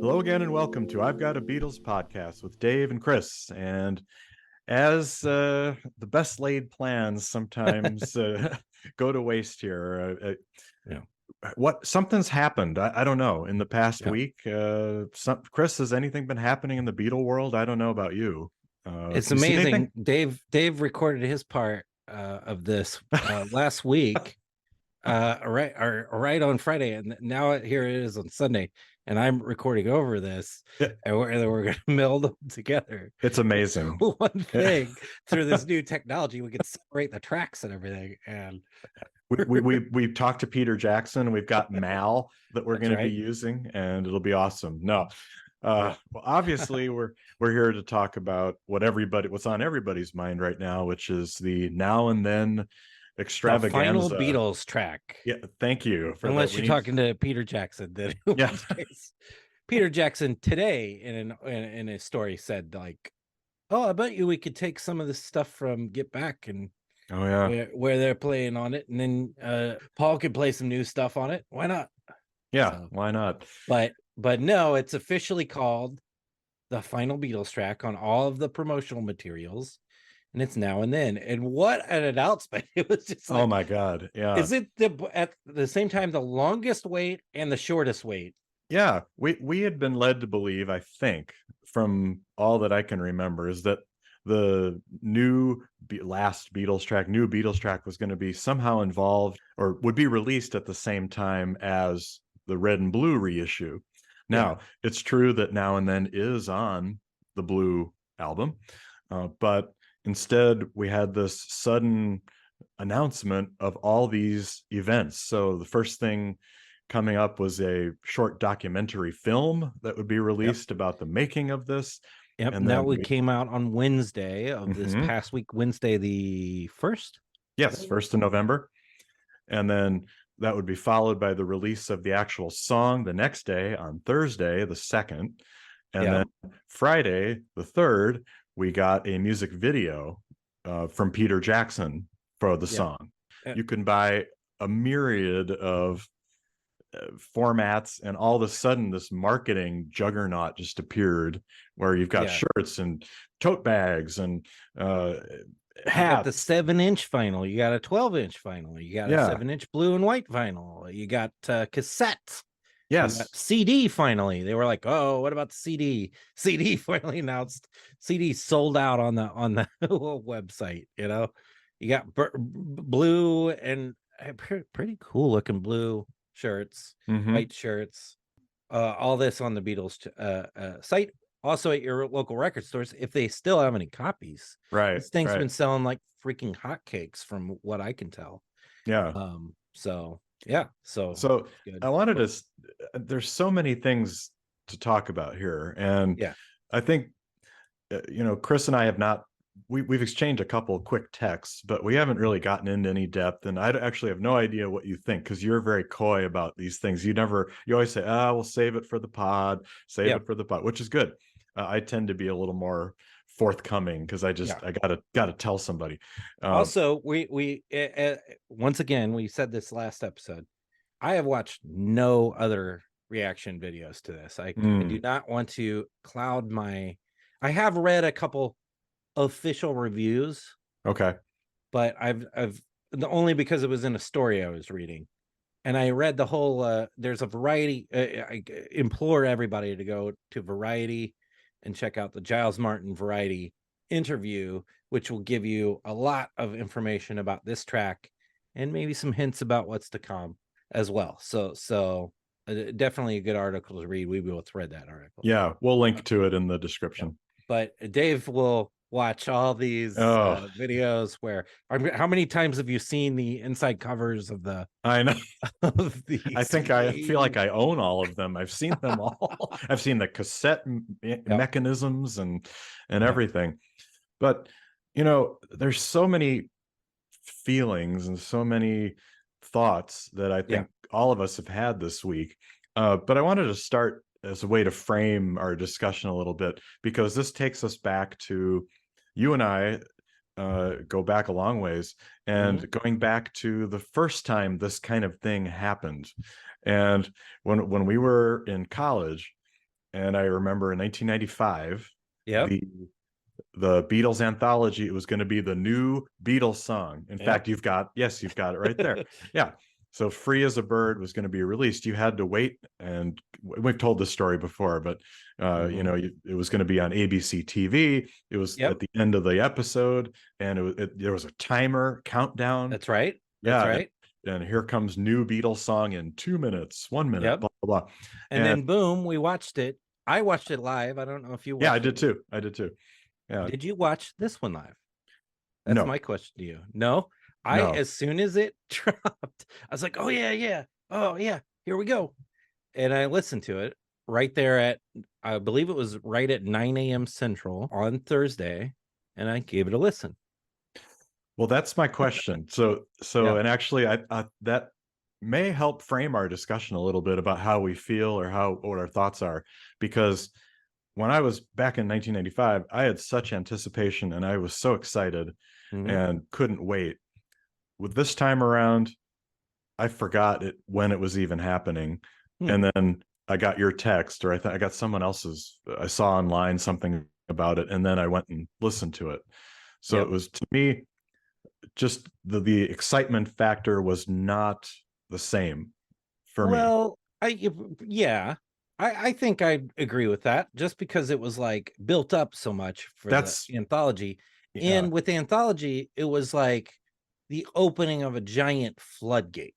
Hello again and welcome to I've Got a Beatles podcast with Dave and Chris. And as the best laid plans sometimes go to waste here, Yeah. something's happened. I don't know. In the past Yeah. week, Chris, has anything been happening in the Beatle world? I don't know about you. It's You seen anything? amazing. Dave recorded his part of this last week, right on Friday, and now here it is on Sunday, and I'm recording over this, Yeah, and we're going to meld them together. it's amazing. One thing through this new technology, we can separate the tracks and everything, and we've talked to Peter Jackson. We've got Mal that we're That's going to be right. using, and it'll be awesome. No, well, obviously we're here to talk about what's on everybody's mind right now, which is the Now and Then the final extravaganza. Beatles track. Yeah, thank you for Unless that. you're talking to Peter Jackson, then in Yeah. which case, Peter Jackson today in a story said like, "Oh, I bet you we could take some of this stuff from Get Back and Oh yeah. where they're playing on it, and then Paul could play some new stuff on it. Why not?" Yeah, So, why not? but no, it's officially called the final Beatles track on all of the promotional materials, and it's Now and Then. And what an announcement! It was just like, Oh my God. Yeah. is it at the same time the longest wait and the shortest wait? Yeah, we had been led to believe, I think, from all that I can remember, is that the new last Beatles track, new Beatles track, was going to be somehow involved or would be released at the same time as the Red and Blue reissue. Now, it's true that Now and Then is on the Blue album, but instead we had this sudden announcement of all these events. So the first thing coming up was a short documentary film that would be released about the making of this. Yep. And That then would came out on Wednesday of this Mhm. past week, Wednesday the 1st. Yes, 1st of November. And then that would be followed by the release of the actual song the next day on Thursday, the 2nd. And then Friday, the 3rd, we got a music video from Peter Jackson for the song. You can buy a myriad of formats, and all of a sudden this marketing juggernaut just appeared where you've got shirts and tote bags and hats. You got the 7-inch vinyl, you got a 12-inch vinyl, you got a 7-inch blue and white vinyl, you got cassettes. Yes. CD finally. They were like, "Oh, what about the CD?" CD finally announced. CD sold out on the website, you know. You got blue and pretty cool looking blue shirts, white shirts, all this on the Beatles site. Also at your local record stores, if they still have any copies. Right. This thing's been selling like freaking hotcakes from what I can tell. Yeah. So I wanted to, there's so many things to talk about here. And I think, Chris and I have not, we've exchanged a couple of quick texts, but we haven't really gotten into any depth. And I actually have no idea what you think, because you're very coy about these things. You always say, we'll save it for the pod, which is good. I tend to be a little more forthcoming because I gotta tell somebody. Also, we once again, we said this last episode, I have watched no other reaction videos to this. I do not want to cloud my, I have read a couple official reviews, okay, but I've only because it was in a story I was reading, and I read the whole there's a Variety, I implore everybody to go to Variety and check out the Giles Martin Variety interview, which will give you a lot of information about this track and maybe some hints about what's to come as well. So definitely a good article to read. We both read that article. Yeah, we'll link to it in the description. But Dave will watch all these videos where, how many times have you seen the inside covers of the, I know, of these? I think I feel like I own all of them. I've seen them all. I've seen the cassette mechanisms and everything. But there's so many feelings and so many thoughts that I think all of us have had this week. But I wanted to start as a way to frame our discussion a little bit, because this takes us back to, you and I go back a long ways, and going back to the first time this kind of thing happened. And when we were in college, and I remember in 1995, Yep. the Beatles anthology, it was going to be the new Beatles song. In Yep. fact, you've got it right there. Yeah. So Free as a Bird was going to be released. You had to wait, and we've told this story before, but Mhm. it was going to be on ABC TV. It was at Yep. the end of the episode, and there was a timer countdown. That's right. That's Yeah, right. and here comes new Beatles song in 2 minutes, 1 minute, Yep. blah blah blah. And And then boom, we watched it. I watched it live. I don't know if you yeah, I watched it. did too. I did too. Yeah. Did you watch this one live? That's No, my question to you. No, no. as soon as it dropped, I was like, oh yeah, yeah, oh yeah, here we go. And I listened to it right there at, I believe it was right at 9 a.m. Central on Thursday, and I gave it a listen. Well, that's my question. Yeah. And actually, I that may help frame our discussion a little bit about how we feel or what our thoughts are, because when I was back in 1995, I had such anticipation and I was so excited Mhm. and couldn't wait. With this time around, I forgot it when it was even happening, Hmm. and then I got your text, or I got someone else's. I saw online something about it, and then I went and listened to it. So it Yep. was, to me, just the excitement factor was not the same for me. Well, yeah, I think I agree with that. Just because it was like built up so much for the That's anthology, yeah. and with the anthology, it was like the opening of a giant floodgate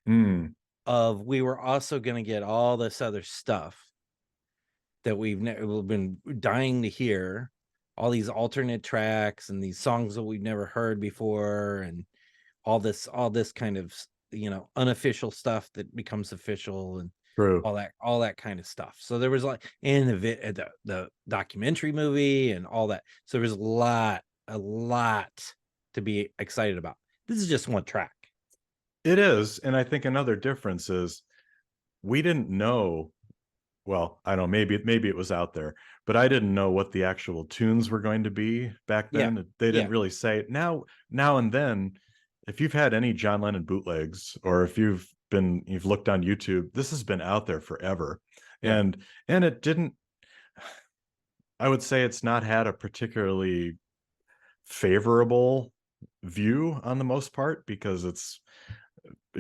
Mm, of we were also going to get all this other stuff that we've been dying to hear, all these alternate tracks and these songs that we've never heard before, and all this kind of unofficial stuff that becomes official, and true. all that kind of stuff. So there was like in the documentary movie and all that. So there was a lot to be excited about. This is just one track. It is, and I think another difference is we didn't know. Well, I don't know, maybe it was out there, but I didn't know what the actual tunes were going to be back Yeah. then. They Yeah. didn't really say it. Now and then, if you've had any John Lennon bootlegs, or if you've looked on YouTube, this has been out there forever. Yeah. And it didn't, I would say it's not had a particularly favorable view on the most part, because it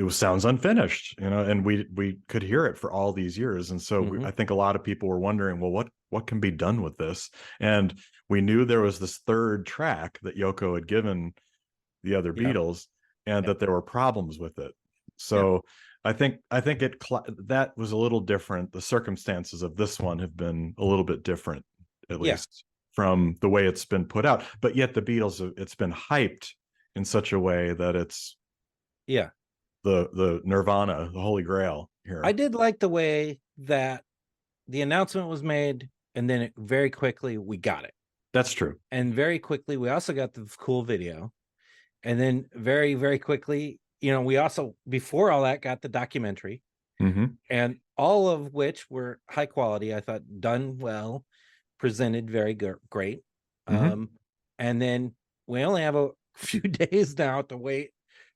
sounds unfinished, and we could hear it for all these years, and so Hmm. I think a lot of people were wondering, well, what can be done with this? And we knew there was this third track that Yoko had given the other Yeah. Beatles, and Yeah. that there were problems with it. Yeah. So I think that was a little different. The circumstances of this one have been a little bit different, at Yeah. least from the way it's been put out. But yet the Beatles, it's been hyped in such a way that it's Yeah. the Nirvana, the Holy Grail I here. did like the way that the announcement was made, and then very quickly we got it. That's true. And very quickly we also got the cool video. And then very, very quickly, we also, before all that, got the documentary, Hmm. and all of which were high quality. I thought done well, presented very great. Hmm. And then we only have a few days now to wait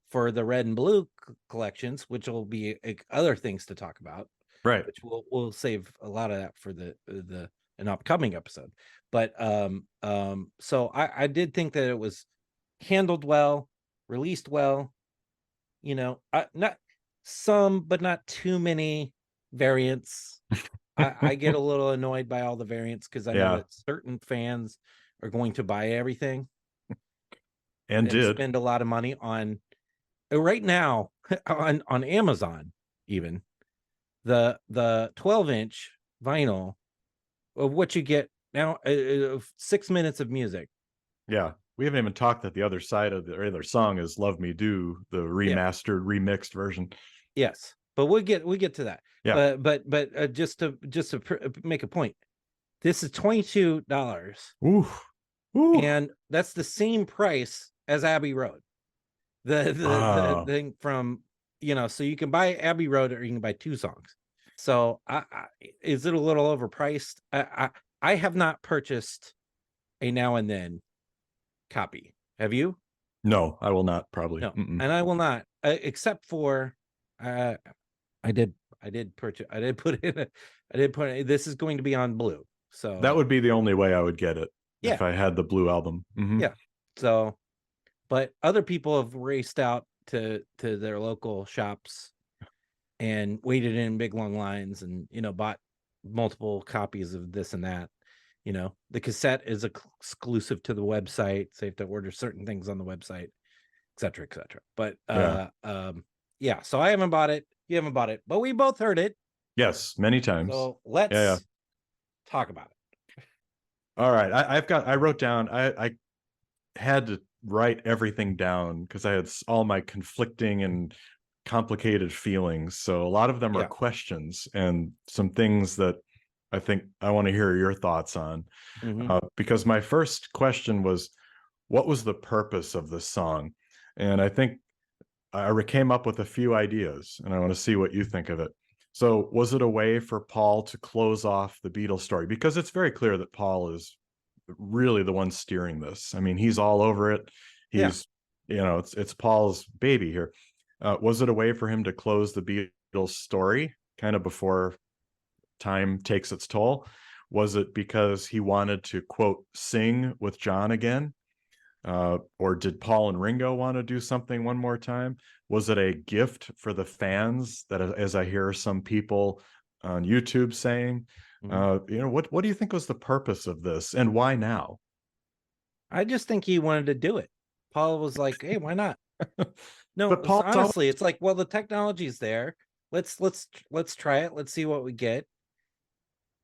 for the red and blue collections, which will be other things to talk about, Right. which we'll save a lot of that for an upcoming episode. But so I did think that it was handled well, released well, not some, but not too many variants. I get a little annoyed by all the variants, because I know Yeah, that certain fans are going to buy everything and and did. spend a lot of money on right now on Amazon. Even the 12-inch vinyl of what you get now, 6 minutes of music. Yeah, we haven't even talked that the other side of the other song is "Love Me Do," the Yeah. remastered, remixed version. Yes, but we get to that. Yeah. But just to make a point, this is $22, Ooh. Ooh. and that's the same price as Abbey Road. The Wow. thing from, so you can buy Abbey Road, or you can buy two songs. So is it a little overpriced? I have not purchased a Now and Then copy. Have you? No, I will not, probably. No, Mm-mm. and I will not, except for, uh, I did I did purchase. I did put in. I did put. This is going to be on blue. So That would be the only way I would get it yeah, if I had the blue album. yeah. So, but other people have raced out to their local shops and waited in big long lines, and bought multiple copies of this and that. The cassette is exclusive to the website, so you have to order certain things on the website, etc., etc. But yeah. So I haven't bought it. You haven't bought it, but we both heard it. Yes, many times. So let's talk about it. All right. I wrote down, I had to write everything down because I had all my conflicting and complicated feelings. So a lot of them are questions and some things that I think I want to hear your thoughts on. Because my first question was, what was the purpose of this song? And I think I came up with a few ideas, and I want to see what you think of it. So was it a way for Paul to close off the Beatles story? Because it's very clear that Paul is really the one steering this. I mean, he's all over it. He's, it's Paul's baby here. Was it a way for him to close the Beatles story kind of before time takes its toll? Was it because he wanted to, quote, sing with John again? Or did Paul and Ringo want to do something one more time? Was it a gift for the fans, that, as I hear some people on YouTube saying? What do you think was the purpose of this, and why now? I just think he wanted to do it. Paul was like, "Hey, why not?" No, but Paul, honestly, it's like, well, the technology's there. Let's try it. Let's see what we get.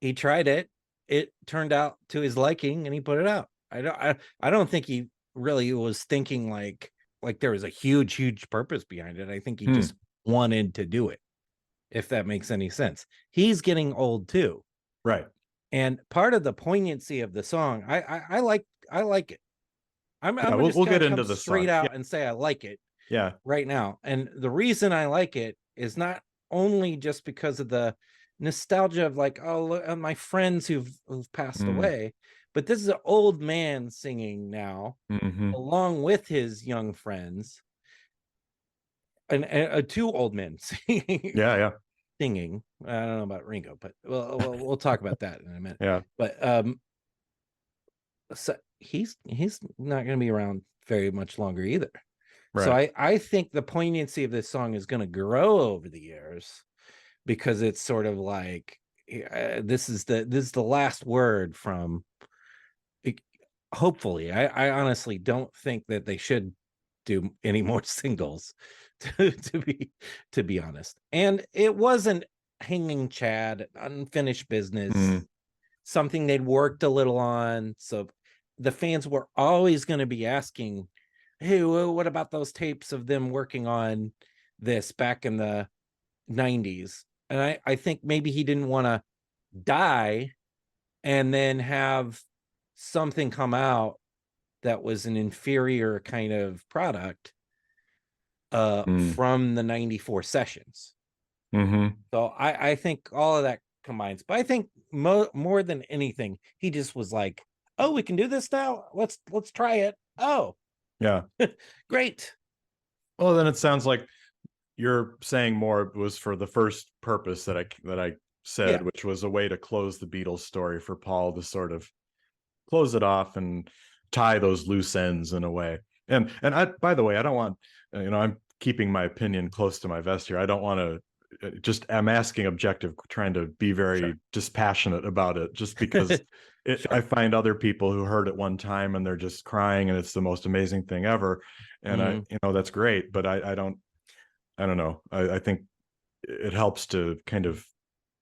He tried it. It turned out to his liking, and he put it out. I don't think he really was thinking like there was a huge purpose behind it. I think he just wanted to do it, if that makes any sense. He's getting old too. Right. And part of the poignancy of the song, I like it. We'll get into the straight song. out and say I like it. Yeah. Right now. And the reason I like it is not only just because of the nostalgia of like, oh, look, my friends who've passed away, but this is an old man singing now, along with his young friends, and two old men singing. Yeah. Singing. I don't know about Ringo, but we'll talk about that in a minute. Yeah. But so he's not going to be around very much longer either. Right. So I think the poignancy of this song is going to grow over the years, because it's sort of like this is the last word from. Hopefully, I honestly don't think that they should do any more singles, to be honest. And it wasn't Hanging Chad, unfinished business, something they'd worked a little on. So the fans were always going to be asking, hey, what about those tapes of them working on this back in the 90s? And I think maybe he didn't want to die and then have something come out that was an inferior kind of product from the 94 sessions. So I think all of that combines. But I think more than anything, he just was like, oh, we can do this now. Let's try it. Oh, yeah. Great. Well, then it sounds like you're saying more was for the first purpose that I said, which was a way to close the Beatles story, for Paul to sort of close it off and tie those loose ends in a way. And I, by the way, I don't want, I'm keeping my opinion close to my vest here. I don't want to I'm asking objective, trying to be very dispassionate about it, just because I find other people who heard it one time and they're just crying and it's the most amazing thing ever. And that's great, but I don't know. I think it helps to kind of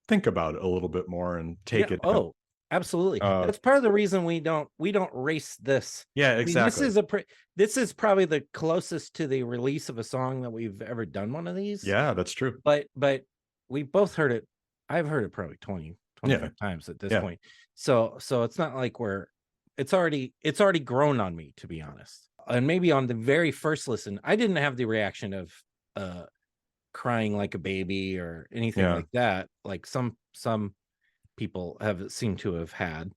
think about it a little bit more and take it. Oh, absolutely. That's part of the reason we don't race this. Yeah, exactly. I mean, this is probably the closest to the release of a song that we've ever done one of these. Yeah, that's true. But we both heard it. I've heard it probably 25 times at this point. So it's not like it's already grown on me, to be honest. And maybe on the very first listen, I didn't have the reaction of crying like a baby or anything like that, like some people seem to have had.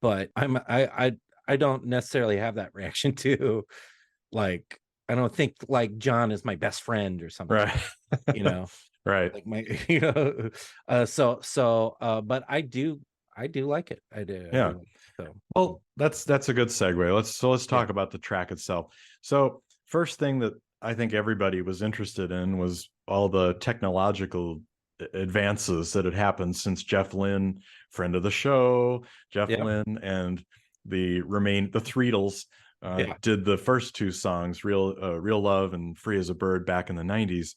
But I don't necessarily have that reaction to, like, I don't think like John is my best friend or something. Right. Right. Like my, but I do like it. I do Yeah. like it. So Well, that's a good segue. Let's yeah, talk about the track itself. So, first thing that I think everybody was interested in was all the technological advances that had happened since Jeff Lynne, friend of the show, Jeff yeah, Lynne, and the Threedles yeah, did the first two songs, Real Love and Free as a Bird, back in the 90s.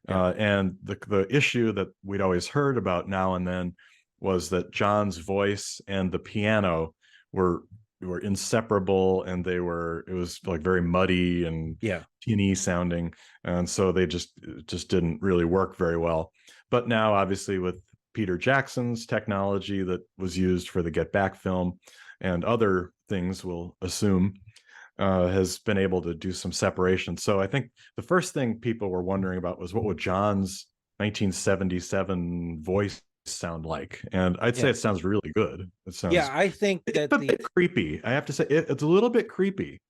yeah, And the issue that we'd always heard about now and then was that John's voice and the piano were were inseparable, and it was like very muddy and yeah, tinny sounding, and so they just didn't really work very well. But now, obviously, with Peter Jackson's technology that was used for the Get Back film and other things, we'll assume, has been able to do some separation. So I think the first thing people were wondering about was, what would John's 1977 voice sound like? And I'd say yeah, it sounds really good. It yeah. sounds, I think it's that a bit creepy. I have to say, it's a little bit creepy.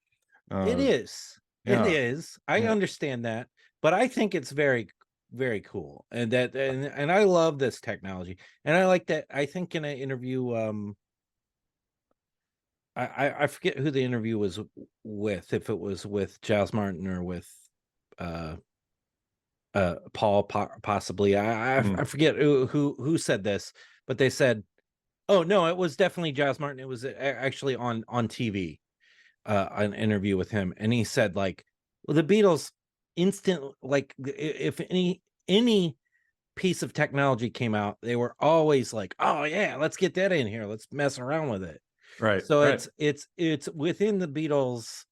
it Uh, is. It yeah, is. I yeah, understand that, but I think it's very, very cool, and I love this technology, and I like that. I think in an interview, I forget who the interview was with, if it was with Giles Martin or with uh Paul, possibly. I mm, forget who said this, but they said, oh no, it was definitely Giles Martin. It was actually on TV, an interview with him, and he said, like, well, the Beatles instant, like, if any piece of technology came out, they were always like, oh yeah, let's get that in here, let's mess around with it. right, So right. it's within the Beatles.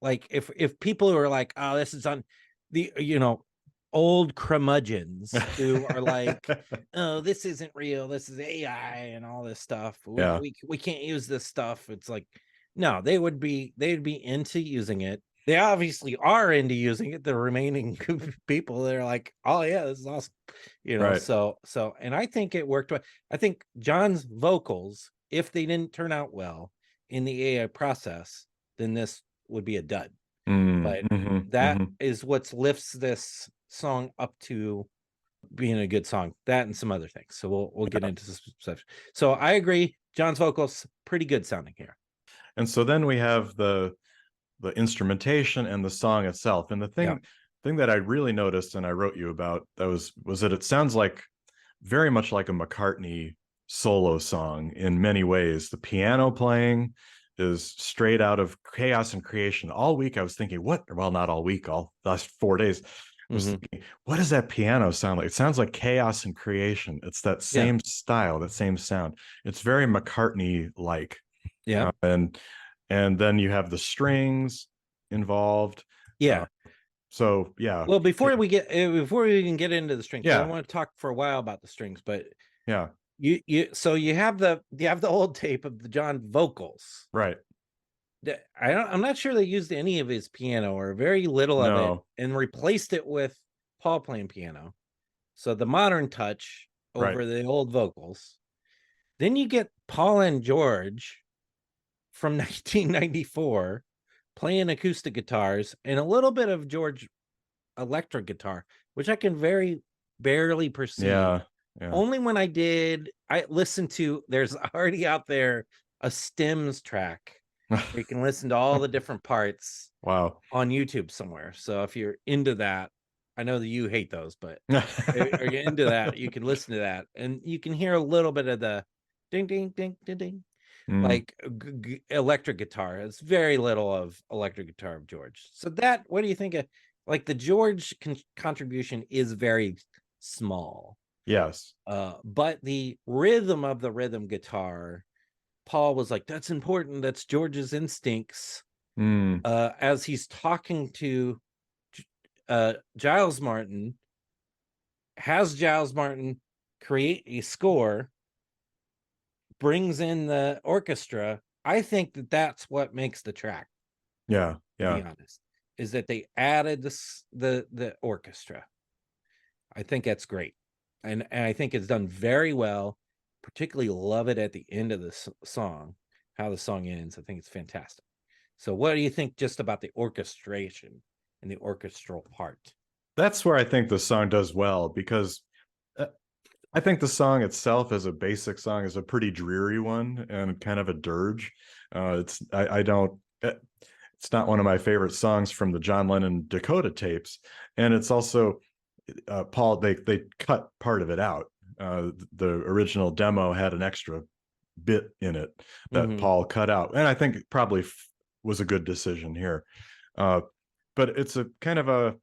Like, if people who are like, oh, this is on the, old curmudgeons who are like, oh, this isn't real, this is AI and all this stuff, Yeah, we can't use this stuff. It's like, no, they'd be into using it. They obviously are into using it. The remaining people, they're like, oh yeah, this is awesome. right. So and I think it worked well. I think John's vocals, if they didn't turn out well in the AI process, then this would be a dud. Mm, But hmm, that hmm. is what lifts this song up to being a good song. That and some other things. So we'll get into some stuff. So I agree. John's vocals pretty good sounding here. And so then we have the instrumentation and the song itself. And the Yeah. thing that I really noticed, and I wrote you about, that was that it sounds like very much like a McCartney solo song in many ways. The piano playing is straight out of Chaos and Creation. All week I was thinking, what? Well, not all week, all last 4 days. I was Hmm. thinking, what does that piano sound like? It sounds like Chaos and Creation. It's that Yeah. same style, that same sound. It's very McCartney like. Yeah. And then you have the strings involved. Uh, Yeah. so yeah, Well, before we even get into the strings, because I yeah, want to talk for a while about the strings, but yeah, you have the old tape of the John vocals. right. I'm not sure they used any of his piano or very little of it, No, and replaced it with Paul playing piano. So the modern touch right. over the old vocals. Then you get Paul and George from 1994 playing acoustic guitars and a little bit of George electric guitar, which I can very barely perceive. Yeah, yeah. Only when I listened to, there's already out there a stems track where you can listen to all the different parts Wow. on YouTube somewhere. So if you're into that, I know that you hate those, but are you into that? You can listen to that, and you can hear a little bit of the ding ding ding ding ding, Mm, like electric guitar. It's very little of electric guitar of George. So that, what do you think of, like, the George contribution is very small, yes. but the rhythm of the rhythm guitar, Paul was like, that's important, that's George's instincts, Mm, as he's talking to Giles Martin, has Giles Martin create a score, brings in the orchestra. I think that that's what makes the track, yeah, to be yeah. honest, is that they added the orchestra. I think that's great, and I think it's done very well. Particularly love it at the end of the song, how the song ends. I think it's fantastic. So, what do you think just about the orchestration and the orchestral part? That's where I think the song does well, because I think the song itself as a basic song is a pretty dreary one and kind of a dirge. I don't it's not one of my favorite songs from the John Lennon Dakota tapes, and it's also Paul. They cut part of it out. The original demo had an extra bit in it that Mm-hmm. Paul cut out, and I think it probably was a good decision here. Uh, but it's a kind of a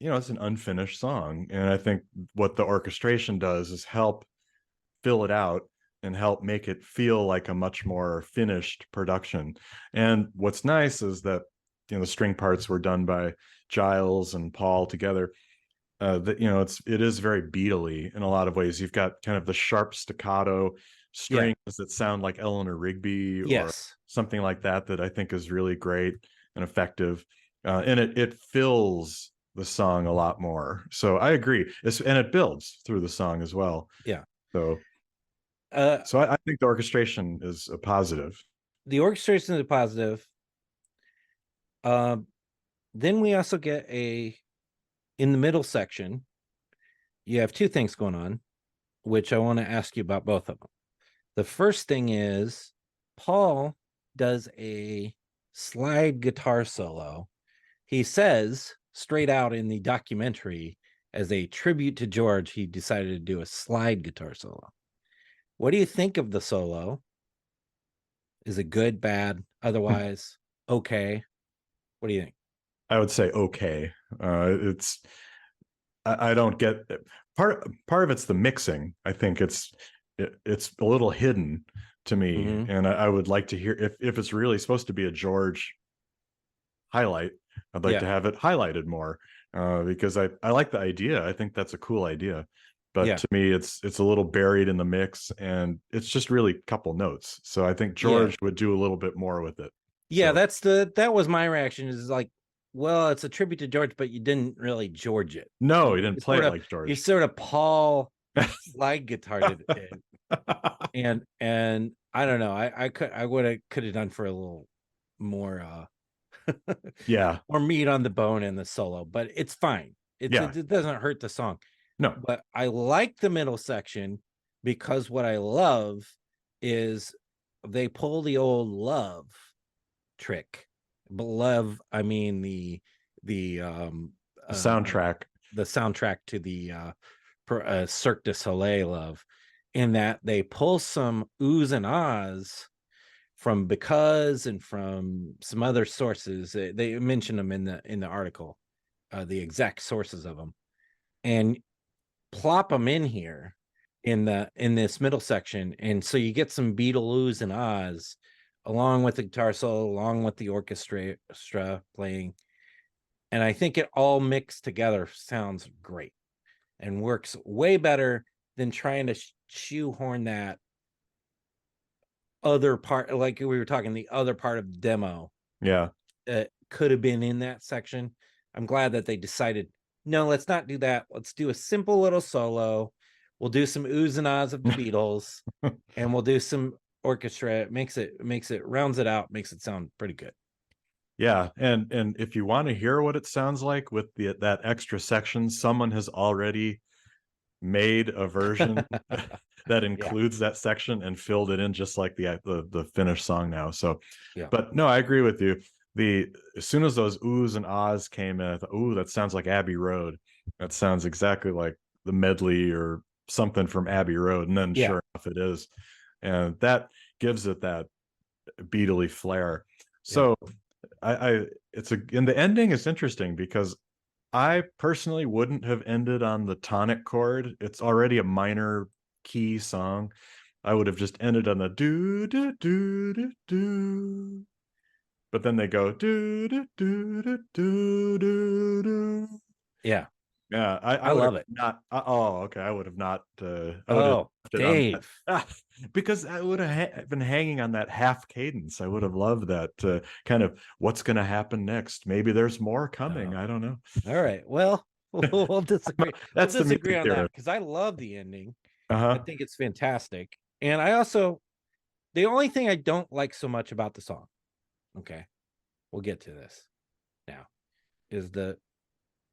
it's an unfinished song, and I think what the orchestration does is help fill it out and help make it feel like a much more finished production. And what's nice is that the string parts were done by Giles and Paul together. That it is very Beatley in a lot of ways. You've got kind of the sharp staccato Yeah. strings that sound like Eleanor Rigby or Yes. something like that I think is really great and effective. And it fills the song a lot more. So I agree. And it builds through the song as well. Yeah. So Uh, I think the orchestration is a positive. the orchestration is positive. Then we also get in the middle section, you have two things going on, which I want to ask you about both of them. The first thing is Paul does a slide guitar solo. He says straight out in the documentary, as a tribute to George, he decided to do a slide guitar solo. What do you think of the solo? Is it good, bad, otherwise okay? What do you think? I would say okay. It's I don't get part of it's the mixing. I think it's a little hidden to me, Mm-hmm. and I would like to hear if it's really supposed to be a George highlight. I'd like to Yeah. have it highlighted more because I like the idea. I think that's a cool idea, but Yeah. to me, it's a little buried in the mix, and it's just really a couple notes. So I think Yeah. George would do a little bit more with it. Yeah, So that was my reaction, is like, well, it's a tribute to George, but you didn't really George it. no, You, he didn't you play sort it of like you George. sort of Paul slide guitared it. And I don't know. I could have done for a little more Yeah, more meat on the bone in the solo, but it's fine. yeah, It doesn't hurt the song. no, But I like the middle section because what I love is they pull the old love trick. But love, I mean the the uh soundtrack. the soundtrack to the Cirque du Soleil love, in that they pull some oohs and ahs from Because and from some other sources. They mention them in the article, the exact sources of them, and plop them in here in this middle section, and so you get some Beatles and ahs along with the guitar solo, along with the orchestra playing, and I think it all mixed together sounds great and works way better than trying to shoehorn that other part, like we were talking, the other part of the demo Yeah. could have been in that section. I'm glad that they decided, no, let's not do that. Let's do a simple little solo. We'll do some oohs and ahs of the Beatles, and we'll do some orchestra. It makes it rounds it out, makes it sound pretty good. Yeah, and if you want to hear what it sounds like with that extra section, someone has already made a version that Yeah, includes that section and filled it in just like the finished song now. So, yeah, but no, I agree with you. The As soon as those oohs and ahs came in, I thought, ooh, that sounds like Abbey Road. That sounds exactly like the medley or something from Abbey Road. And then yeah, sure enough, it is. And that gives it that beatly flair. yeah. So I it's a and the ending is interesting because I personally wouldn't have ended on the tonic chord. It's already a minor key song. I would have just ended on the do do do do do. But then they go do do do do do do do. Yeah, Yeah, I I would have love it. not. Oh, okay. I would have not. I would have Oh, left it on that. Dave. Because I would have been hanging on that half cadence. I would have loved that kind of what's going to happen next. Maybe there's more coming. Oh, I don't know. all right. Well, we'll disagree. We'll That's the disagree music on that theorist. because I love the ending. Uh I huh. think it's fantastic. And I also, the only thing I don't like so much about the song, okay, we'll get to this now, is the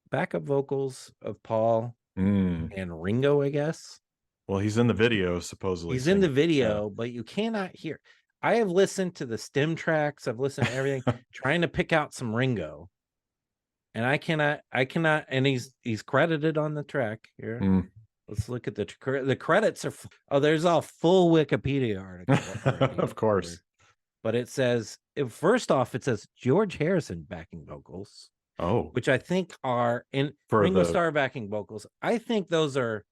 backup vocals of Paul Mm. and Ringo, I guess. Well, he's in the video supposedly He's in the singing. video, but you cannot hear. I have listened to the stem tracks. I've listened to everything, trying to pick out some Ringo, and I cannot. And he's credited on the track here. Mm. Let's look at the credits are. Oh, there's a full Wikipedia article. Of course. But it says, first off, it says George Harrison backing vocals, Oh, which I think are in for Ringo the Starr backing vocals. I think those are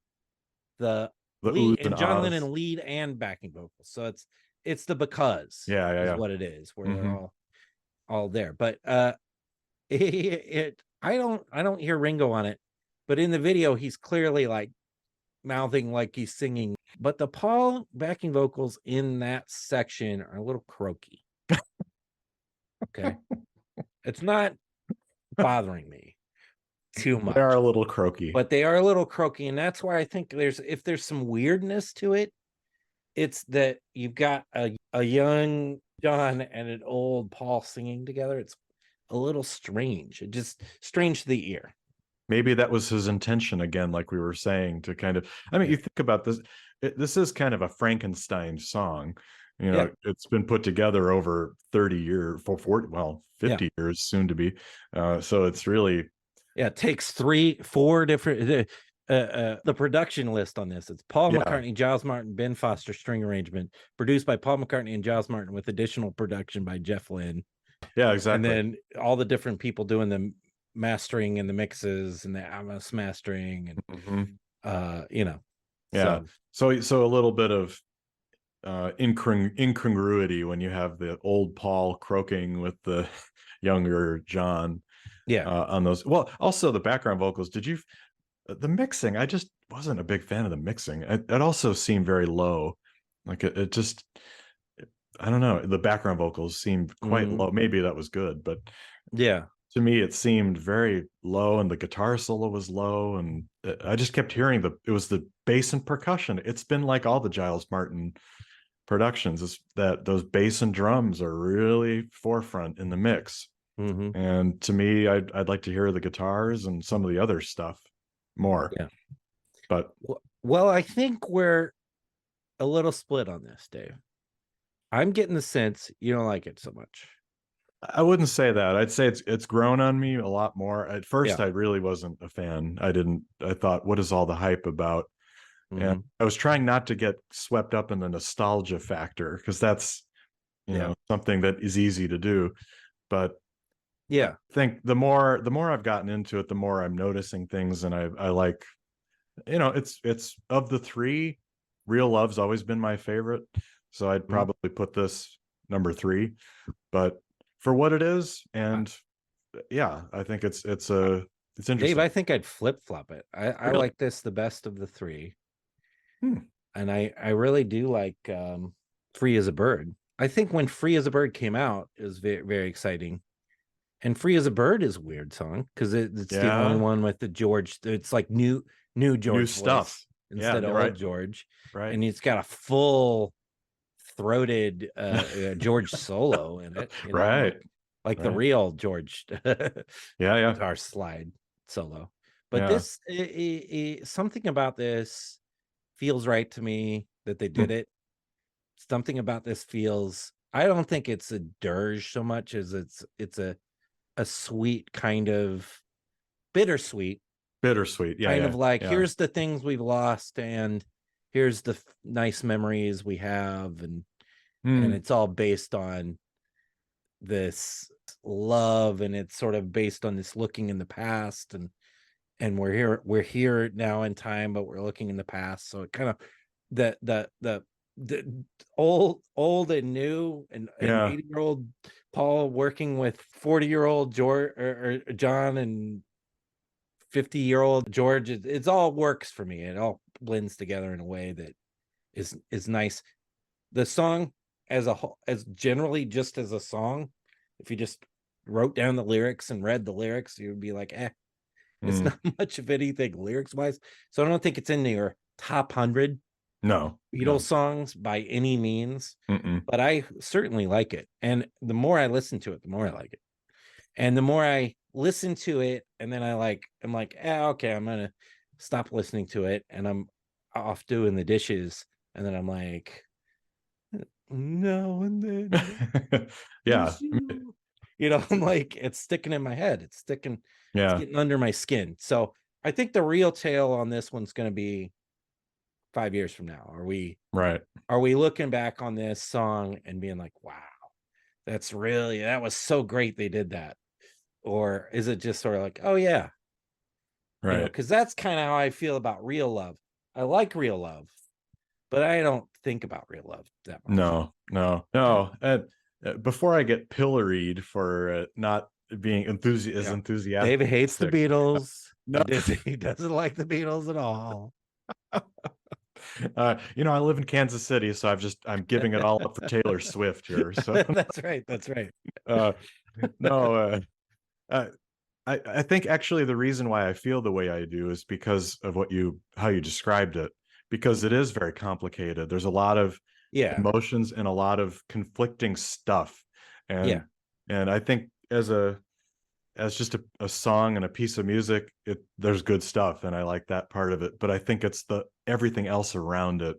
the oohs lead, and and John ahs. Lennon lead and backing vocals. So it's the because Yeah. what it is, where Mm-hmm. they're all there. But I don't hear Ringo on it, but in the video he's clearly like mouthing like he's singing. But the Paul backing vocals in that section are a little croaky. Okay. It's not bothering me too much. They are a little croaky. But they are a little croaky, and that's why I think if there's some weirdness to it, it's that you've got a young John and an old Paul singing together. It's a little strange. It just strange to the ear. Maybe that was his intention again, like we were saying, to kind of, I mean, you think about this, this is kind of a Frankenstein song. You know, it's been put together over 30 years, 50 years soon to be. So it's really. Yeah, it takes 4 different, the production list on this. It's Paul McCartney, Giles Martin, Ben Foster string arrangement, produced by Paul McCartney and Giles Martin with additional production by Jeff Lynne. Yeah, exactly. And then all the different people doing the mastering and the mixes and the Amos mastering and you know. Yeah. So a little bit of incongruity when you have the old Paul croaking with the younger John. On those. Well, also the background vocals. The mixing? I just wasn't a big fan of the mixing. It also seemed very low. Like it just, I don't know. The background vocals seemed quite low. Maybe that was good, but to me it seemed very low, and the guitar solo was low, and I just kept hearing it was the bass and percussion. It's been like all the Giles Martin productions, is that those bass and drums are really forefront in the mix. And to me, I'd like to hear the guitars and some of the other stuff more. Yeah. But well, I think we're a little split on this, Dave. I'm getting the sense you don't like it so much. I wouldn't say that. I'd say it's grown on me a lot more. At first, I really wasn't a fan. I thought, what is all the hype about? And I was trying not to get swept up in the nostalgia factor, because that's, you know, something that is easy to do. But I think the more I've gotten into it, the more I'm noticing things, and I like, you know, it's of the 3, Real Love's always been my favorite, so I'd probably put this number 3. But for what it is, and I think it's interesting. Dave, I think I'd flip-flop it. I Really? like this the best of the 3. And I really do like Free as a Bird. I think when Free as a Bird came out, it was very, very exciting. And Free as a Bird is a weird song because it's the only one with the George. It's like new George stuff instead of old George. Right. And it's got a full throated George solo in it. You know, like the real George guitar slide solo. But this something about this feels right to me that they did it. Something about this feels, I don't think it's a dirge so much as it's a sweet kind of bittersweet kind of like, here's the things we've lost and here's the nice memories we have, and it's all based on this love, and it's sort of based on this looking in the past, and we're here now in time, but we're looking in the past. So it kind of the old and new and 80-year-old Paul working with 40-year-old George or John and 50-year-old George. It's all works for me. It all blends together in a way that is nice. The song as a whole, as generally just as a song, if you just wrote down the lyrics and read the lyrics, you would be like, it's not much of anything lyrics wise. So I don't think it's in your top 100 Beatles songs by any means, but I certainly like it. And the more I listen to it, the more I like it. And the more I listen to it, and then I'm like, okay, I'm gonna stop listening to it, and off doing the dishes, and then I'm like, now and then Yeah. miss you. I'm like, it's sticking in my head. It's Yeah. getting under my skin. So I think the real tale on this one's going to be 5 years from now. Right. Are we looking back on this song and being like, wow, that was so great they did that? Or is it just sort of like, oh yeah, Right. because that's kind of how I feel about real love. I like real love, but I don't think about real love that much. No, no, no. And before I get pilloried for not being as Yeah. David enthusiastic, hates the Beatles. no. He doesn't like the Beatles at all. I live in Kansas City, so I'm giving it all up for Taylor Swift here. So, That's right. That's right. uh, no, uh, I think actually the reason why I feel the way I do is because of how you described it, because it is very complicated. There's a lot of Yeah. emotions and a lot of conflicting stuff. Yeah. And I think as just a song and a piece of music, there's good stuff and I like that part of it. But I think it's the everything else around it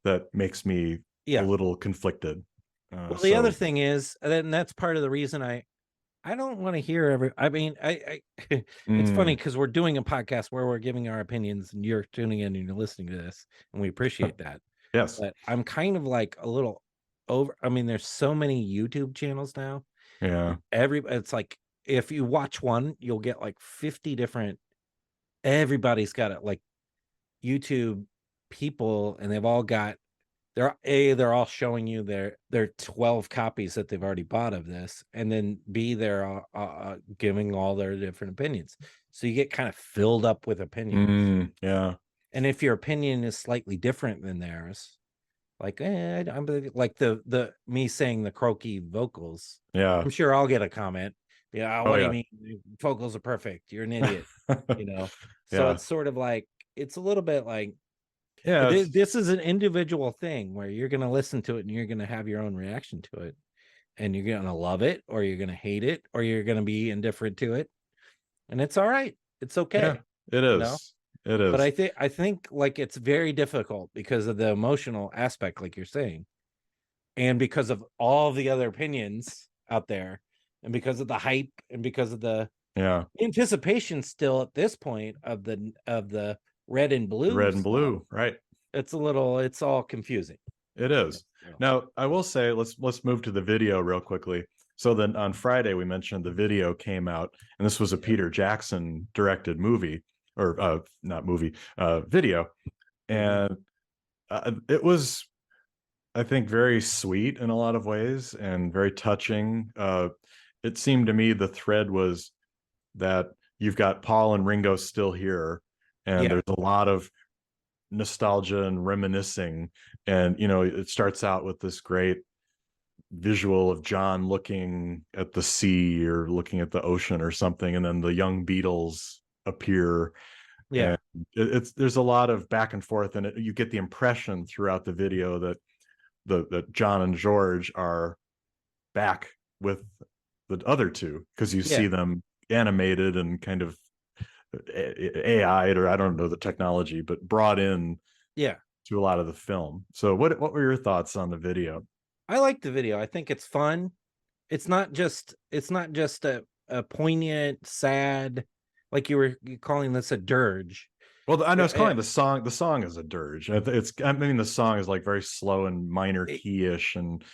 that makes me a Yeah. little conflicted. Well, the other thing is, and that's part of the reason I don't want to hear I mean, it's funny mm, because we're doing a podcast where we're giving our opinions and you're tuning in and you're listening to this, and we appreciate that. yes, But I'm kind of like a little over. I mean, there's so many YouTube channels now. yeah, It's like if you watch one, you'll get like 50 different. Everybody's got it like YouTube people, and they've all got they're all showing you their 12 copies that they've already bought of this, and then B, they're giving all their different opinions. So you get kind of filled up with opinions. yeah, And if your opinion is slightly different than theirs, like I'm like the me saying the croaky vocals, yeah, I'm sure I'll get a comment. Yeah, oh what do you yeah, mean vocals are perfect? You're an idiot, you know. So yeah, it's sort of like it's a little bit like yeah, this is an individual thing where you're going to listen to it and you're going to have your own reaction to it, and you're going to love it or you're going to hate it or you're going to be indifferent to it, and it's all right. It's yeah, okay, it you know. is, it But is, I think like it's very difficult because of the emotional aspect, like you're saying, and because of all the other opinions out there, and because of the hype, and because of the yeah, anticipation still at this point of the red and the blue red and song. blue, right? It's all confusing. It is. So, Now, I will say, let's move to the video real quickly. So then on Friday we mentioned the video came out, and this was a yeah. Peter Jackson directed movie, or not movie, video, Mhm. and it was, I think, very sweet in a lot of ways and very touching. It seemed to me the thread was that you've got Paul and Ringo still here, and Yeah. there's a lot of nostalgia and reminiscing. And it starts out with this great visual of John looking at the sea or looking at the ocean or something, and then the young Beatles appear, and Yeah. there's a lot of back and forth, and you get the impression throughout the video that that John and George are back with the other two, because you see Yeah. them animated and kind of AI'd, or I don't know the technology, but brought in Yeah. to a lot of the film. So what were your thoughts on the video? I like the video. I think it's fun. It's not just a poignant, sad, like you calling this a dirge. Well, I know it's Eh, calling the song is a dirge. I mean the song is like very slow and minor eh, key-ish and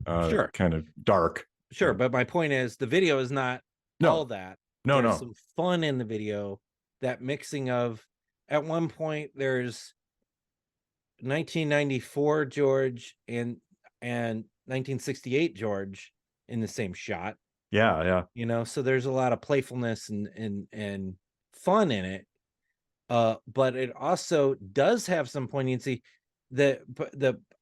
sure. kind of dark. Sure, but my point is the video is not all No, that. no, There's no. some fun in the video, that mixing of at one point there's 1994 George and 1968 George in the same shot, Yeah, yeah. so there's a lot of playfulness and fun in it. But it also does have some poignancy. The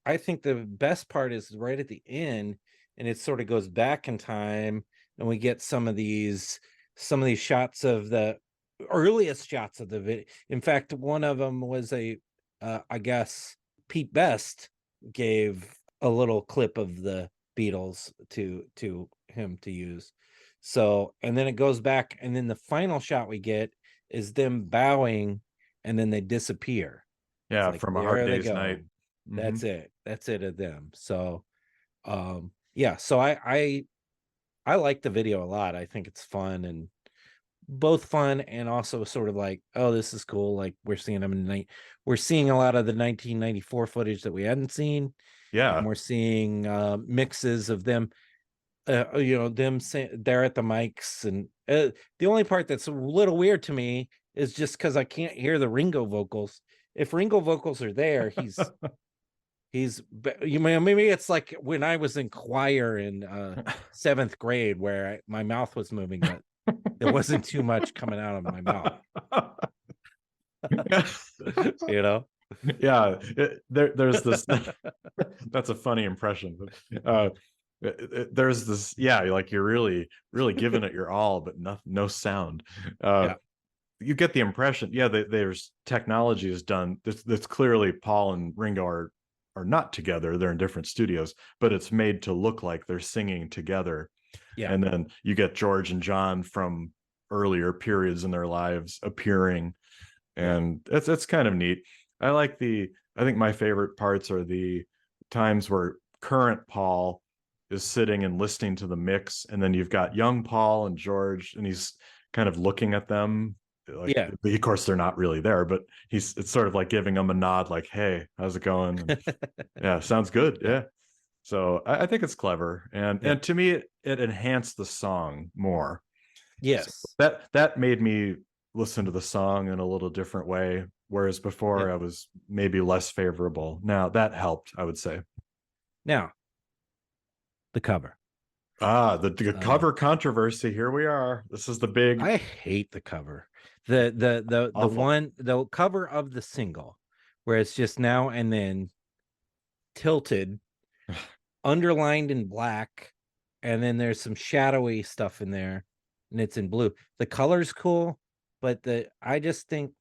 I think the best part is right at the end, and it sort of goes back in time, and we get some of these shots of the earliest shots of the video. In fact, one of them was I guess Pete Best gave a little clip of the Beatles to him to use. So, and then it goes back, and then the final shot we get is them bowing, and then they disappear. It's Yeah, like, from A Hard there they Day's Night. go. Mhm. That's it of them. So yeah, so I like the video a lot. I think it's fun, and both fun and also sort of like, oh, this is cool. Like we're seeing them in the night. We're seeing a lot of the 1994 footage that we hadn't seen, and Yeah. we're seeing mixes of them. Them they're at the mics, and the only part that's a little weird to me is just because I can't hear the Ringo vocals. If Ringo vocals are there, maybe it's like when I was in choir in 7th grade where my mouth was moving, but there wasn't too much coming out of my mouth. you know Yeah, there's this that's a funny impression, but there's this, yeah, like you're really giving it your all, but no sound. uh yeah, you get the impression, yeah, there's technology is done that's clearly Paul and Ringo are not together, they're in different studios, but it's made to look like they're singing together. yeah, And then you get George and John from earlier periods in their lives appearing, yeah, and it's kind of neat. I think my favorite parts are the times where current Paul is sitting and listening to the mix, and then you've got young Paul and George, and he's kind of looking at them, like, yeah. of course they're not really there, but it's sort of like giving them a nod, like, hey, how's it going? And yeah, sounds good. Yeah, Yeah. So I think it's clever, and yeah, to me it enhanced the song more. So yes, that made me listen to the song in a little different way, whereas yeah. before I was maybe less favorable. Now that helped, I would say. Now the cover. The Uh, cover controversy. Here we are. This is the big I hate the cover. The awful. one the cover of the single where it's just now and then tilted, underlined in black, and then there's some shadowy stuff in there, and it's in blue. The color's cool, but I just think,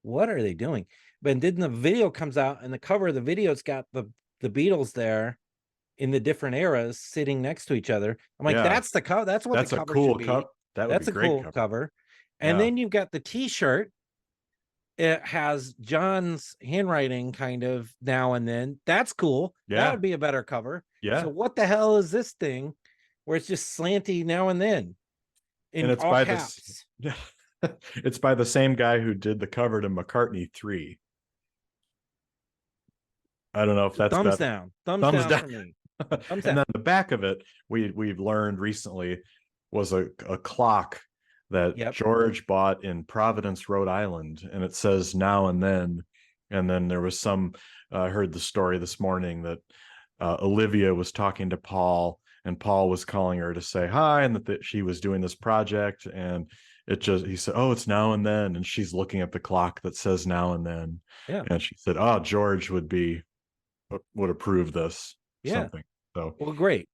what are they doing? But then the video comes out, and the cover of the video's got the Beatles there in the different eras sitting next to each other. I'm like, Yeah, that's the cover. That's what the that's a cover should cool be. cup. That would be That's a great cool cover. cover. And Yeah, then you've got the T-shirt. It has John's handwriting kind of now and then. That's cool. That yeah, would be a better cover. So yeah. what the hell is this thing where it's just slanty now and then And in it's all by this. caps? Yeah, it's by the same guy who did the cover to McCartney 3. I don't know if that's Thumbs better. down. Thumbs Thumbs down down. for me. Thumbs And down. then the back of it, we've learned recently, was a clock that Yep. George bought in Providence, Rhode Island, and it says now and then. And then there was I heard the story this morning that Olivia was talking to Paul, and Paul was calling her to say hi, and that she was doing this project, and he said, oh, it's now and then, and she's looking at the clock that says now and then, Yeah. and she said, oh, George would approve this, Yeah. something. So Well, great.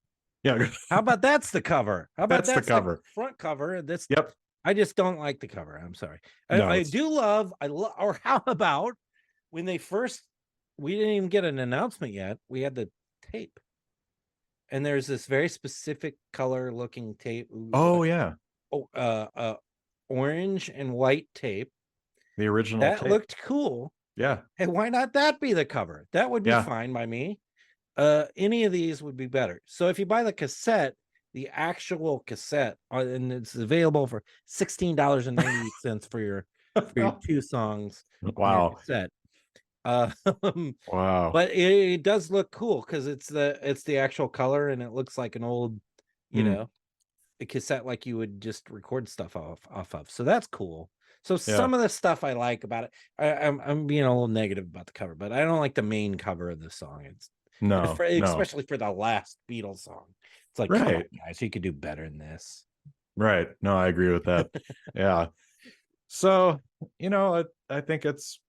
yeah, How about that's the cover? How about that's the that's the cover. front cover? This Yep. I just don't like the cover. I'm sorry. No, I it's do love. Or how about when they first? We didn't even get an announcement yet. We had the tape, and there's this very specific color looking tape. oh yeah, Orange and white tape the original that tape. looked cool. Yeah, Hey, why not that be the cover? That would be yeah, fine by me. Any of these would be better. So if you buy the cassette, the actual cassette, and it's available for $16.98 for your 2 songs on your wow, cassette. wow, But it does look cool because it's the actual color, and it looks like an old, you mm, know, a cassette like you would just record stuff off of. So that's cool. So yeah, some of the stuff I like about it, I'm being a little negative about the cover, but I don't like the main cover of the song. It's no, no, especially for the last Beatles song. It's like, come on, right, guys, you could do better than this. right. No, I agree with that. Yeah. So I think it's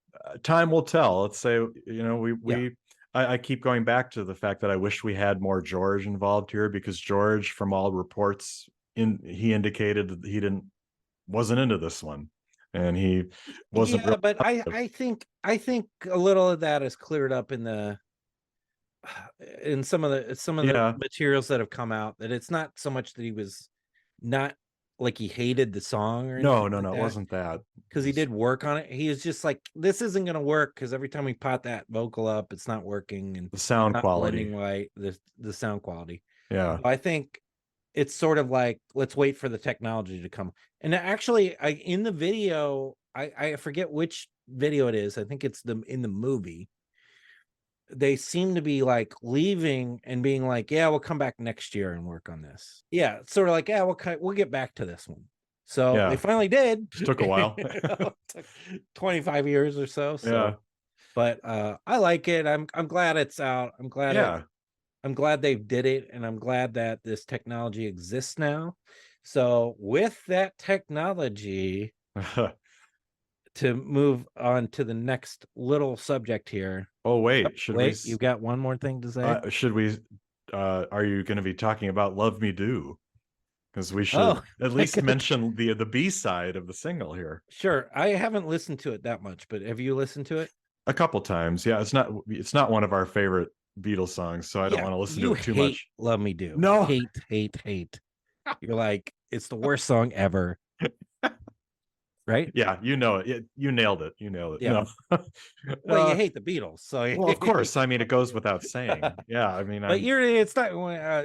time will tell. Let's say Yeah. I keep going back to the fact that I wish we had more George involved here, because George, from all reports, he indicated that he wasn't into this one, and he wasn't Yeah, real but I think a little of that is cleared up in some of the yeah, materials that have come out, that it's not so much that he was not like he hated the song or No, anything no, like no, it that? wasn't that. Because he It's did work on it. He was just like, this isn't gonna work because every time we pot that vocal up, it's not working and the sound not quality. blending right, the sound quality. Yeah. So I think it's sort of like, let's wait for the technology to come. And actually, in the video, I forget which video it is. I think it's in the movie. They seem to be like leaving and being like, yeah, we'll come back next year and work on this. Yeah, it's sort of like, yeah, we'll get back to this one. So they Yeah. finally did. Just took a while. It took 25 years or so. Yeah. But I like it. I'm glad it's out. Yeah. I'm glad they did it, and I'm glad that this technology exists now. So with that technology, to move on to the next little subject here. Oh, Oh, wait, should we wait, you got one more thing to say? should we are you going to be talking about Love Me Do? Because we should Oh, at least mention the B side of the single here. sure. I haven't listened to it that much, but have you listened to it? A couple times. Yeah, it's not one of our favorite Beatles songs, so I don't Yeah, want to listen to you it too hate much. Love Me Do. No. Hate, hate, hate. You're like, it's the worst song ever. Right? Yeah, you know it. You nailed it. You nailed it. Yeah. No. Well, you hate the Beatles, so Well, of course. I mean, it goes without saying. Yeah, I mean, but it's not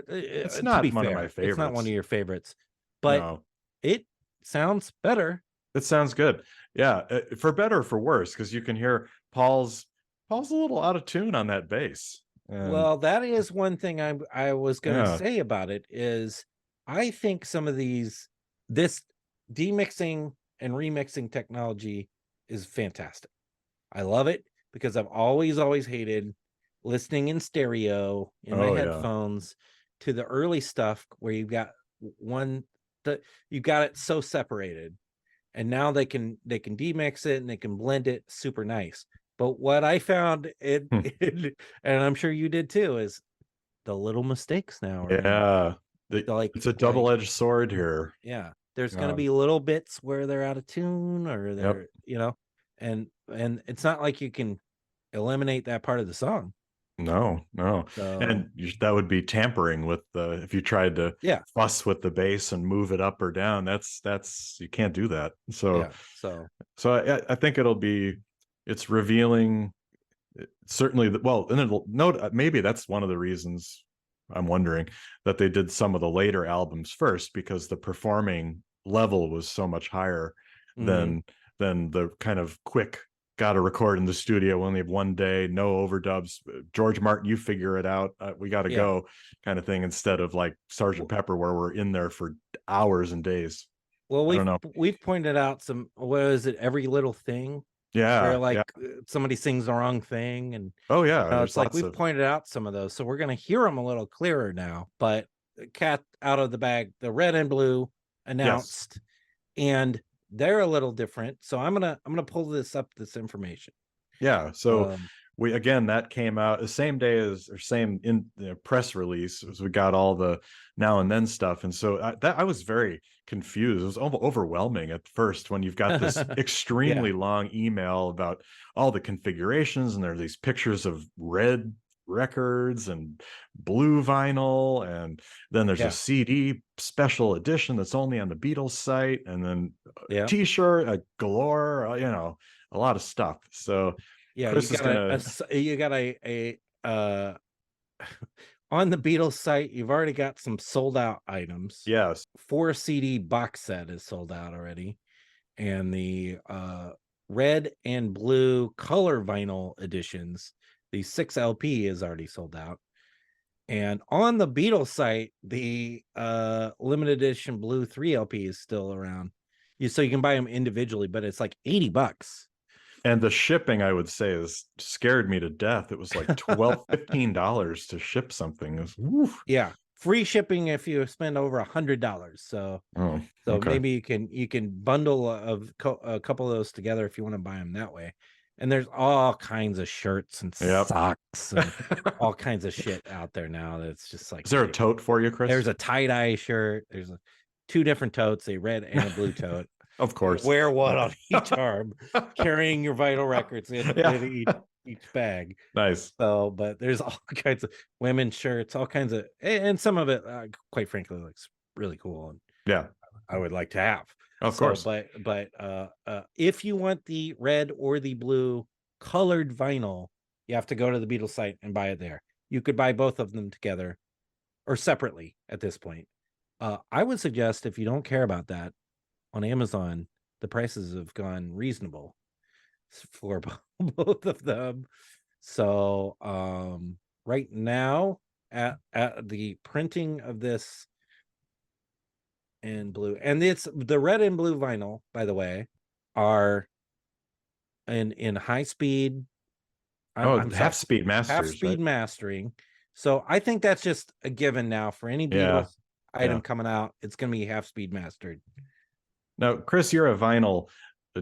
it's to be not one of my fair, it's not one favorites. of your favorites, but No, it sounds better. it sounds good. Yeah, for better or for worse, because you can hear Paul's a little out of tune on that bass. And Well, that is one thing I was going to yeah, say about it is I think some of this demixing and remixing technology is fantastic. I love it because I've always hated listening in stereo in my oh yeah, headphones to the early stuff where you've got one you got it so separated, and now they can demix it and they can blend it super nice. But what I found Hmm. and I'm sure you did too, is the little mistakes now are in. Yeah. It's a Like double-edged sword here. yeah, there's going to Um, be little bits where they're out of tune or yep. they're, and it's not like you can eliminate that part of the song. No, no. So And that would be tampering with the if you tried to yeah, fuss with the bass and move it up or down, that's you can't do that. So yeah. So so I think it's revealing certainly well, and it'll note maybe that's one of the reasons I'm wondering that they did some of the later albums first because the performing level was so much higher mhm, than the kind of quick got to record in the studio. We only have one day, no overdubs. George Martin, you figure it out. We got to yeah. go, kind of thing. Instead of like Sergeant Pepper, where we're in there for hours and days. Well, I don't know. we've pointed out some, what is it, every little thing where Yeah, like yeah. somebody sings the wrong thing, and Oh yeah. it's There's like lots we've of pointed out some of those, so we're going to hear them a little clearer now. But cat out of the bag, the red and blue yes. announced, and they're a little different. So I'm gonna pull this information. Yeah. So Um, we again that came out the same day as or same in the press release as we got all the now and then stuff, and so I was very confused. It was overwhelming at first when you've got this yeah, extremely long email about all the configurations, and there are these pictures of red records and blue vinyl, and then there's a yeah, CD special edition that's only on the Beatles site, and then a yeah, T-shirt, a galore, a lot of stuff. So yeah. Chris is gonna, You got a on the Beatles site. You've already got some sold out items. yes, 4 CD box set is sold out already, and the red and blue color vinyl editions, the 6 LP is already sold out. And on the Beatles site, the limited edition blue 3 LP is still around. So you can buy them individually, but it's like $80. and the shipping I would say is scared me to death. It was like 12, $15 to ship something. It was, woof. Yeah, free shipping if you spend over $100. Oh, So okay. maybe you can bundle a couple of those together if you want to buy them that way. And there's all kinds of shirts and Yep. socks and all kinds of shit out there now. That's just like Is there a tote for you, Chris? there's a tie-dye shirt. There's two different totes, a red and a blue tote. Of course. Wear one on each arm, carrying your vital records Yeah. in each bag. Nice. So, but there's all kinds of women's shirts, all kinds of, and some of it, quite frankly, looks really cool. And Yeah. I would like to have. Of course. But if you want the red or the blue colored vinyl, you have to go to the Beatles site and buy it there. You could buy both of them together or separately at this point. I would suggest, if you don't care about that, on Amazon, the prices have gone reasonable for both of them. So right now, at the printing of this in blue, and it's the red and blue vinyl, by the way, are in high speed. I'm sorry, half speed masters, half speed right? mastering. So I think that's just a given now for any Yeah. Beatles item coming out. It's going to be half speed mastered. Now, Chris, you're a vinyl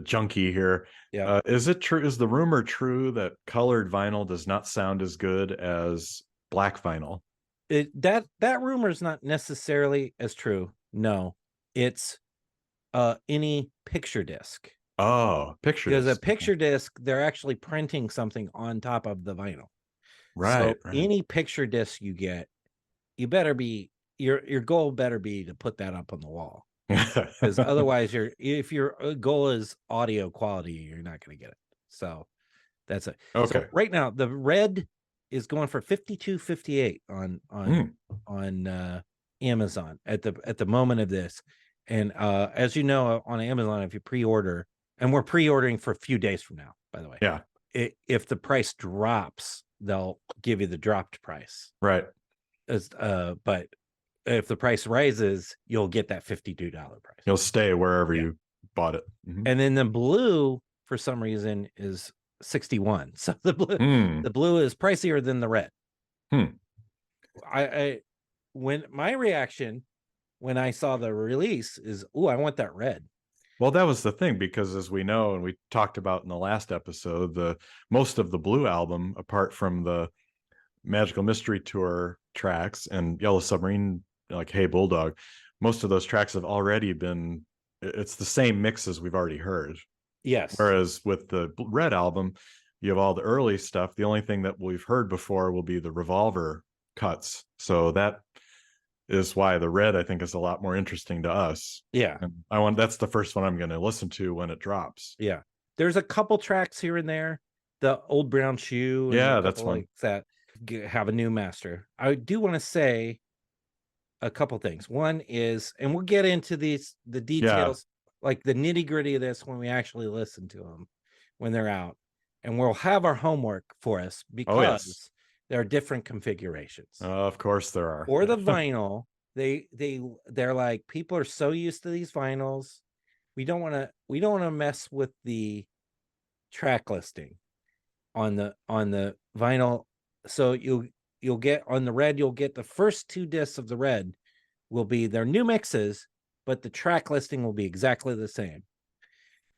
junkie here. Yeah. Is it true? Is the rumor true that colored vinyl does not sound as good as black vinyl? That rumor is not necessarily as true. No, it's any picture disc. Oh, picture Because disc. a picture disc, they're actually printing something on top of the vinyl. Right, So right. any picture disc you get, you better be your goal better be to put that up on the wall. Because otherwise, if your goal is audio quality, you're not going to get it. So that's it. Okay. So right now, the red is going for $52.58 on Amazon at the moment of this. And as you know, on Amazon, if you pre-order, and we're pre-ordering for a few days from now, by the way. Yeah. If the price drops, they'll give you the dropped price. Right. But if the price rises, you'll get that $52 price. You'll stay wherever you bought it. Mm-hmm. And then the blue, for some reason, is 61. So the blue is pricier than the red. When my reaction when I saw the release is, oh, I want that red. Well, that was the thing, because as we know, and we talked about in the last episode, the most of the Blue album, apart from the Magical Mystery Tour tracks and Yellow Submarine, like Hey Bulldog, most of those tracks have already been, it's the same mixes we've already heard. Yes. Whereas with the Red album, you have all the early stuff. The only thing that we've heard before will be the Revolver cuts. So that is why the red, I think, is a lot more interesting to us. Yeah. And that's the first one I'm going to listen to when it drops. Yeah. There's a couple tracks here and there. The Old Brown Shoe. Yeah, that's one. Like that have a new master. I do want to say a couple things. One is, and we'll get into the details, like the nitty gritty of this when we actually listen to them when they're out. And we'll have our homework for us because there are different configurations. Of course there are. For the vinyl, they're like, people are so used to these vinyls. We don't want to mess with the track listing on the vinyl. So you'll get on the red, you'll get the first two discs of the red will be their new mixes, but the track listing will be exactly the same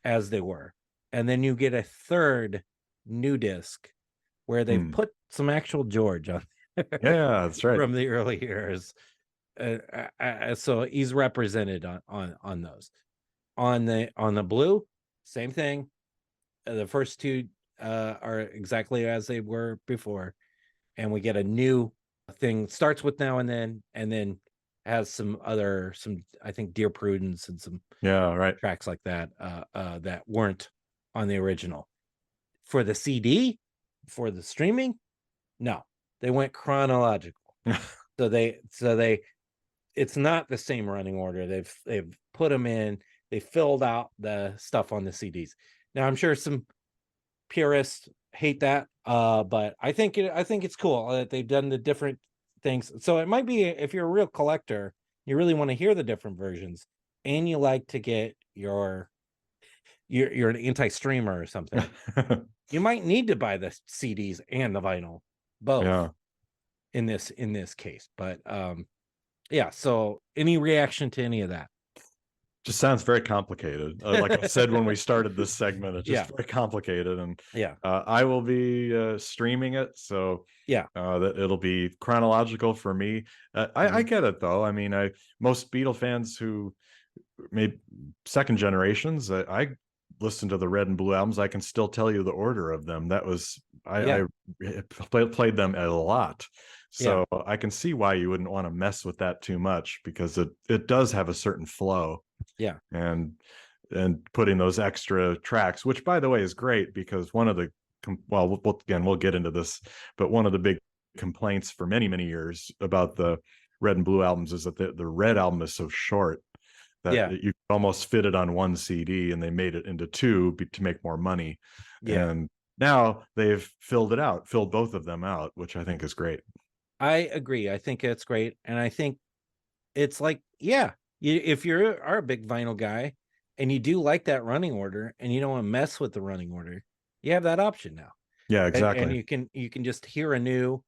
as they were. And then you get a third new disc where they've put some actual George on. Yeah, that's right. From the early years. So he's represented on those. On the blue, same thing. The first two are exactly as they were before, and we get a new thing. Starts with Now and then has some I think Dear Prudence and some tracks like that that weren't on the original. For the CD, for the streaming, no, they went chronological. so they it's not the same running order. They've put them in. They filled out the stuff on the CDs. Now I'm sure some purists hate that, but I think it's cool that they've done the different things. So it might be, if you're a real collector, you really want to hear the different versions, and you like to get you're an anti-streamer or something. You might need to buy the CDs and the vinyl, both in this case. But so any reaction to any of that? Just sounds very complicated. Like I said when we started this segment, it's just very complicated. And I will be streaming it, so that it'll be chronological for me. I get it though. I mean, most Beatle fans who maybe second generations, I listen to the Red and Blue albums. I can still tell you the order of them. That was I played them a lot. So I can see why you wouldn't want to mess with that too much, because it does have a certain flow. Yeah. and putting those extra tracks, which by the way is great, because one of the again, we'll get into this, but one of the big complaints for many years about the red and blue albums is that the red album is so short that Yeah. you almost fit it on one CD, and they made it into two to make more money. Yeah. And now they've filled both of them out, which I think is great. I agree. I think it's great. And I think it's like, yeah, if you are a big vinyl guy and you do like that running order and you don't want to mess with the running order, you have that option now. Yeah, And exactly. you can just hear a new.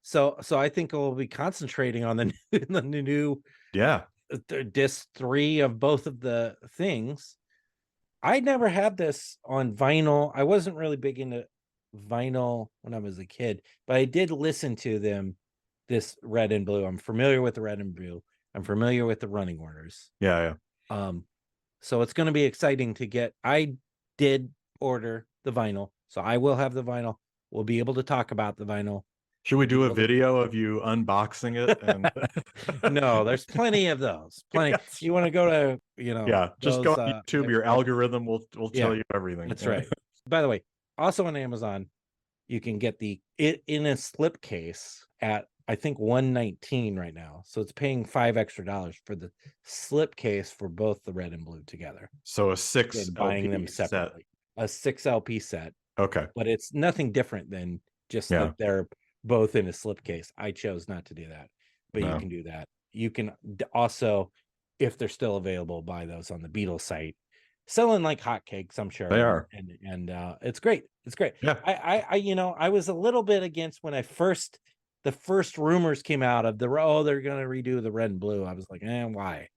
So I think we'll be concentrating on the the new Yeah. disc 3 of both of the things. I never had this on vinyl. I wasn't really big into vinyl when I was a kid, but I did listen to them, this red and blue. I'm familiar with the red and blue. I'm familiar with the running orders. Yeah. So it's going to be exciting to get. I did order the vinyl, so I will have the vinyl. We'll be able to talk about the vinyl. Should we We'll be do a able to. video of you unboxing it? And No, there's plenty of those. Plenty. yes. You want to go to, Yeah, just go those on YouTube. Your algorithm will tell yeah, you everything. that's right. By the way, also on Amazon, you can get it in a slipcase at, I think, $119 right now. So it's paying $5 extra for the slipcase for both the red and blue together. So a 6 Than buying LP them set. separately. A 6 LP set, Okay. but it's nothing different than just Yeah. that they're both in a slipcase. I chose not to do that, but you No. can do that. You can also, if they're still available, buy those on the Beatles site. Selling like hotcakes, I'm sure. They are. And it's great. It's great. Yeah. I was a little bit against when the first rumors came out of they're gonna redo the red and blue. I was like, why?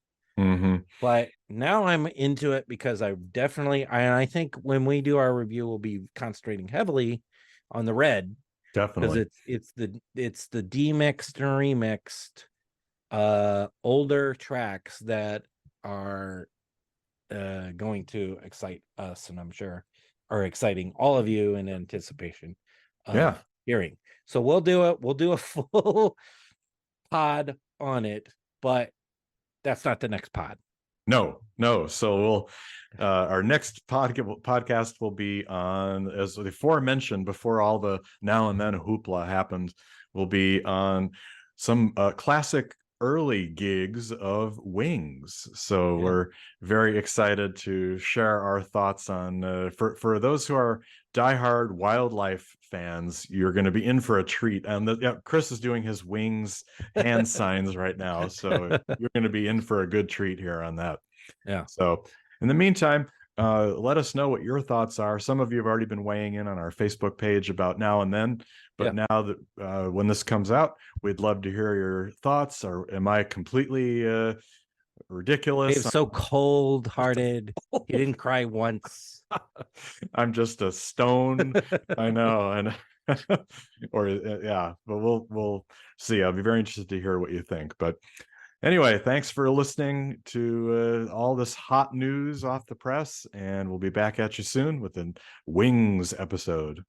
But now I'm into it because I think when we do our review, we'll be concentrating heavily on the red. Definitely. Because it's the demixed and remixed older tracks that are going to excite us, and I'm sure are exciting all of you in anticipation of hearing. So we'll do it. We'll do a full pod on it, but that's not the next pod. No. So we'll our next podcast will be on, as the aforementioned, before all the now and then hoopla happened, will be on some classic early gigs of Wings. So we're very excited to share our thoughts on for those who are diehard Wildlife fans. You're going to be in for a treat. And Chris is doing his Wings hand signs right now, so you're going to be in for a good treat here on that. Yeah. So in the meantime, let us know what your thoughts are. Some of you have already been weighing in on our Facebook page about Now and Then, but now that when this comes out, we'd love to hear your thoughts. Or am I completely ridiculous? Dave's so cold-hearted. He didn't cry once. I'm just a stone. I know, and but we'll see. I'll be very interested to hear what you think. But anyway, thanks for listening to all this hot news off the press, and we'll be back at you soon with a Wings episode.